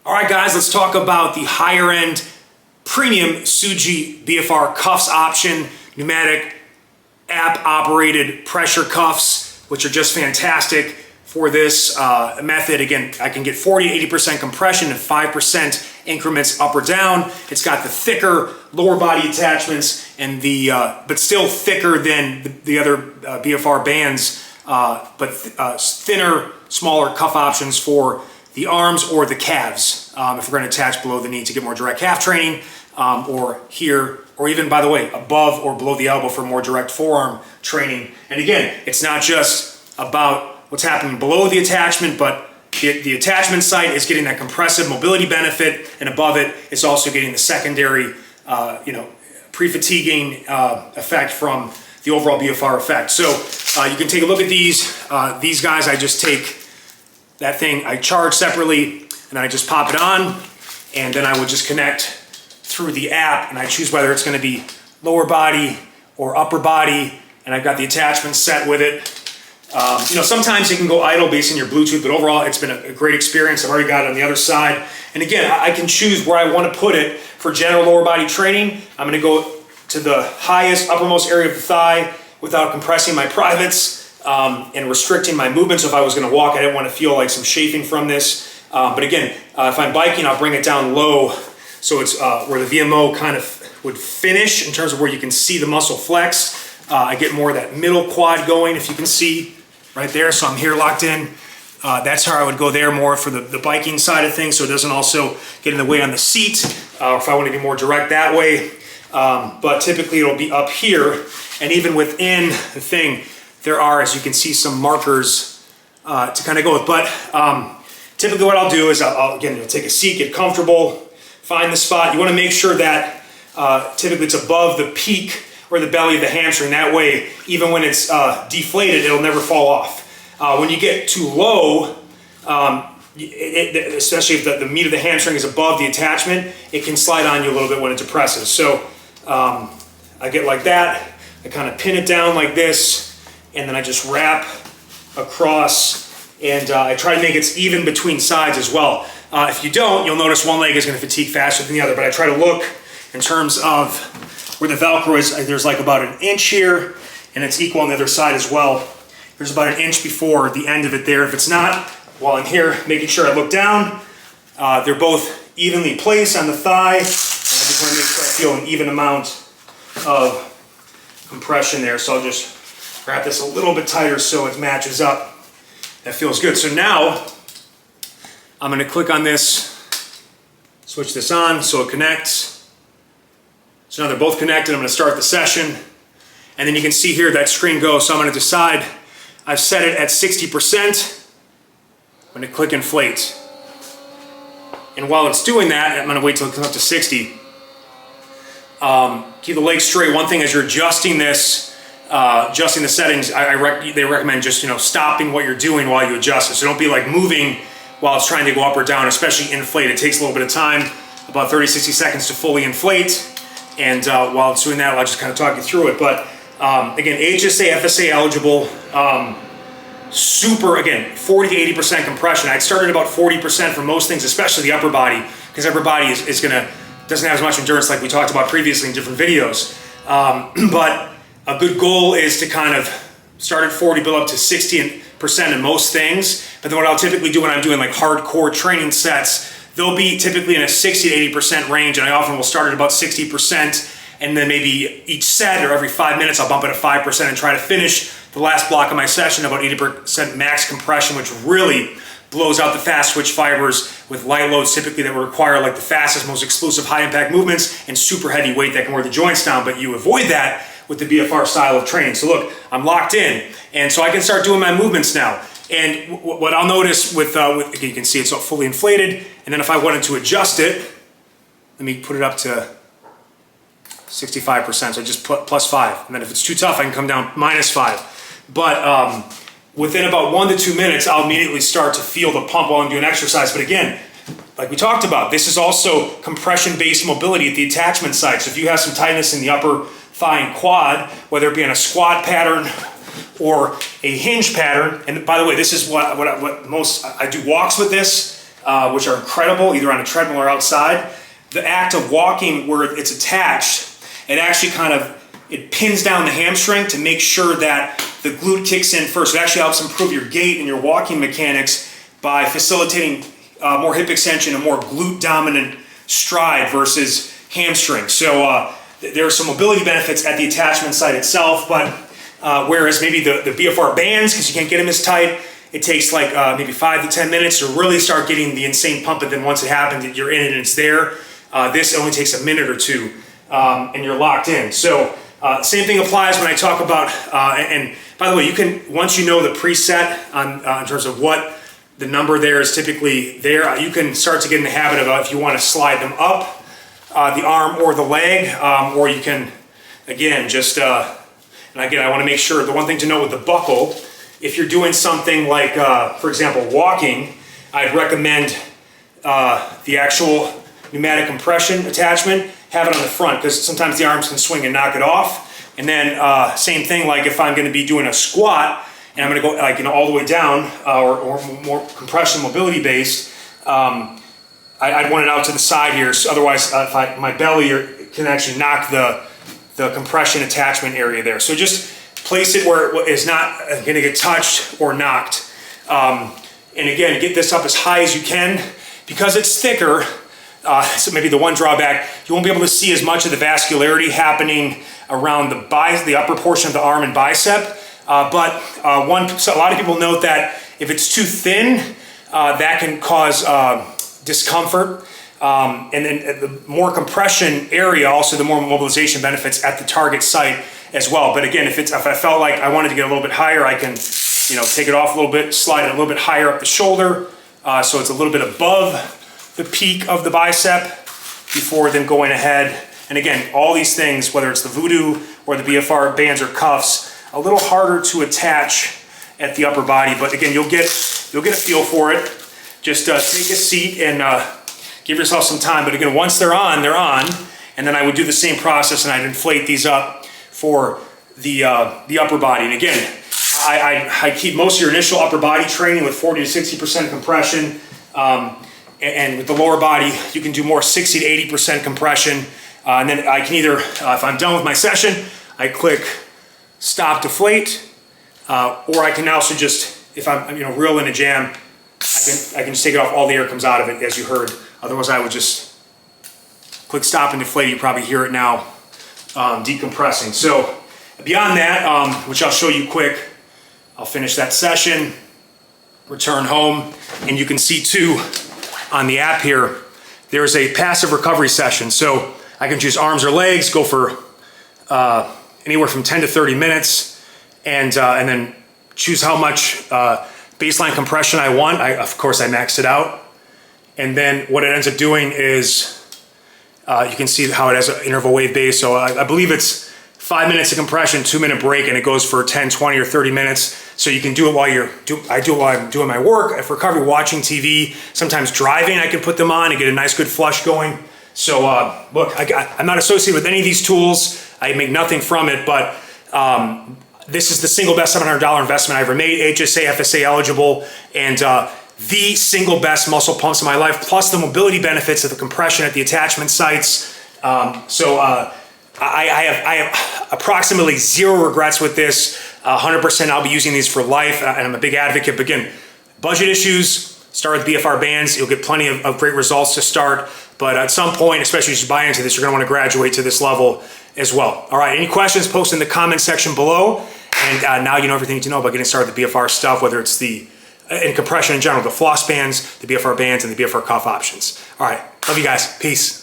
All right, guys, let's talk about the higher end premium SUJI BFR cuffs option, pneumatic app operated pressure cuffs, which are just fantastic for this method. Again, I can get 40 to 80% compression and 5% increments up or down. It's got the thicker lower body attachments and the but still thicker than the other BFR bands, but thinner, smaller cuff options for the arms or the calves, if we're going to attach below the knee to get more direct calf training, or here, or even, by the way, above or below the elbow for more direct forearm training. And again, it's not just about what's happening below the attachment, but the attachment site is getting that compressive mobility benefit, and above it, it's also getting the secondary, pre-fatiguing effect from the overall BFR effect. So you can take a look at these. These guys, I just take that thing, I charge separately, and then I just pop it on, and then I would just connect through the app, and I choose whether it's going to be lower body or upper body, and I've got the attachment set with it. Sometimes it can go idle based on your Bluetooth, but overall it's been a great experience. I've already got it on the other side. And again, I can choose where I want to put it for general lower body training. I'm going to go to the highest uppermost area of the thigh without compressing my privates and restricting my movement. So if I was going to walk, I didn't want to feel like some chafing from this. But again, if I'm biking, I'll bring it down low so it's where the VMO kind of would finish in terms of where you can see the muscle flex. I get more of that middle quad going, if you can see right there. So I'm here locked in. That's how I would go there more for the biking side of things, so it doesn't also get in the way on the seat, or if I want to be more direct that way. But typically it'll be up here, and even within the thing, there are, as you can see, some markers to kind of go with. But typically what I'll do is I'll take a seat, get comfortable, find the spot. You want to make sure that typically it's above the peak or the belly of the hamstring. That way, even when it's deflated, it'll never fall off. When you get too low, especially if the meat of the hamstring is above the attachment, it can slide on you a little bit when it depresses. So I get like that, I kind of pin it down like this, and then I just wrap across, and I try to make it even between sides as well. If you don't, you'll notice one leg is going to fatigue faster than the other, but I try to look in terms of where the Velcro is. There's like about an inch here, and it's equal on the other side as well. There's about an inch before the end of it there. If it's not, while I'm here, making sure I look down, they're both evenly placed on the thigh, and I just want to make sure I feel an even amount of compression there. So I'll just wrap this a little bit tighter so it matches up. That feels good. So now I'm going to click on this, switch this on so it connects. So now they're both connected. I'm going to start the session, and then you can see here that screen goes. So I'm going to decide, I've set it at 60%. I'm going to click inflate. And while it's doing that, I'm going to wait till it comes up to 60. Keep the legs straight. One thing as you're adjusting this, adjusting the settings, they recommend just stopping what you're doing while you adjust it. So don't be like moving while it's trying to go up or down, especially inflate. It takes a little bit of time, about 30-60 seconds to fully inflate. And while it's doing that, I'll just kind of talk you through it. But again, HSA, FSA eligible, super, again, 40 to 80% compression. I'd start at about 40% for most things, especially the upper body, because upper body doesn't have as much endurance like we talked about previously in different videos. But a good goal is to kind of start at 40, build up to 60% in most things. But then what I'll typically do when I'm doing like hardcore training sets, they'll be typically in a 60 to 80% range, and I often will start at about 60%, and then maybe each set or every 5 minutes I'll bump it to 5% and try to finish the last block of my session about 80% max compression, which really blows out the fast twitch fibers with light loads typically that will require like the fastest, most explosive high impact movements and super heavy weight that can wear the joints down, but you avoid that with the BFR style of training. So look, I'm locked in, and so I can start doing my movements now. And what I'll notice with again, you can see it's all fully inflated, and then if I wanted to adjust it, let me put it up to 65%, so just put +5. And then if it's too tough, I can come down -5. But within about 1 to 2 minutes, I'll immediately start to feel the pump while I'm doing exercise. But again, like we talked about, this is also compression-based mobility at the attachment side. So if you have some tightness in the upper thigh and quad, whether it be in a squat pattern or a hinge pattern, and by the way, this is what most, I do walks with this, which are incredible, either on a treadmill or outside. The act of walking where it's attached, it actually it pins down the hamstring to make sure that the glute kicks in first. It actually helps improve your gait and your walking mechanics by facilitating more hip extension and more glute dominant stride versus hamstring. So there are some mobility benefits at the attachment site itself, but whereas maybe the BFR bands, because you can't get them as tight, it takes like maybe 5 to 10 minutes to really start getting the insane pump, and then once it happens, you're in it and it's there. This only takes a minute or two, and you're locked in. So same thing applies when I talk about, and by the way, you can, once you know the preset in terms of what the number there is typically there, you can start to get in the habit of if you want to slide them up the arm or the leg, or you can, again, just, and again, I want to make sure, the one thing to know with the buckle, if you're doing something like, for example, walking, I'd recommend the actual pneumatic compression attachment, have it on the front, because sometimes the arms can swing and knock it off. And then same thing, like if I'm going to be doing a squat and I'm going to go like all the way down, or more compression mobility based, I'd want it out to the side here. So otherwise, if my belly can actually knock the compression attachment area there. So just place it where it is not going to get touched or knocked. And again, get this up as high as you can. Because it's thicker, so maybe the one drawback, you won't be able to see as much of the vascularity happening around the upper portion of the arm and bicep. But a lot of people note that if it's too thin, that can cause discomfort. And then the more compression area, also the more mobilization benefits at the target site as well. But again, if I felt like I wanted to get a little bit higher, I can, take it off a little bit, slide it a little bit higher up the shoulder, so it's a little bit above the peak of the bicep before then going ahead. And again, all these things, whether it's the Voodoo or the BFR bands or cuffs, a little harder to attach at the upper body. But again, you'll get a feel for it. Just take a seat and give yourself some time. But again, once they're on, they're on. And then I would do the same process and I'd inflate these up for the upper body. And again, I keep most of your initial upper body training with 40 to 60% compression. And with the lower body, you can do more 60 to 80% compression. And then I can either, if I'm done with my session, I click stop deflate, or I can also just, if I'm real in a jam, I can just take it off, all the air comes out of it, as you heard. Otherwise I would just click stop and deflate. You probably hear it now decompressing. So beyond that, which I'll show you quick, I'll finish that session, return home, and you can see too on the app here, there's a passive recovery session. So I can choose arms or legs, go for anywhere from 10 to 30 minutes, and then choose how much baseline compression I want. Of course, I maxed it out. And then what it ends up doing is, you can see how it has an interval wave base. So I believe it's 5 minutes of compression, 2-minute break, and it goes for 10, 20, or 30 minutes. So you can do it while I do it while I'm doing my work, for recovery, watching TV, sometimes driving, I can put them on and get a nice good flush going. So look, I'm not associated with any of these tools. I make nothing from it, but this is the single best $700 investment I ever made, HSA, FSA eligible, and the single best muscle pumps in my life, plus the mobility benefits of the compression at the attachment sites. I have approximately 0 regrets with this. 100% I'll be using these for life, and I'm a big advocate. But again, budget issues, start with BFR bands. You'll get plenty of great results to start. But at some point, especially as you buy into this, you're gonna wanna graduate to this level as well. All right, any questions, post in the comment section below. And now you know everything you need to know about getting started with the BFR stuff, whether it's in compression in general, the floss bands, the BFR bands, and the BFR cuff options. All right, love you guys, peace.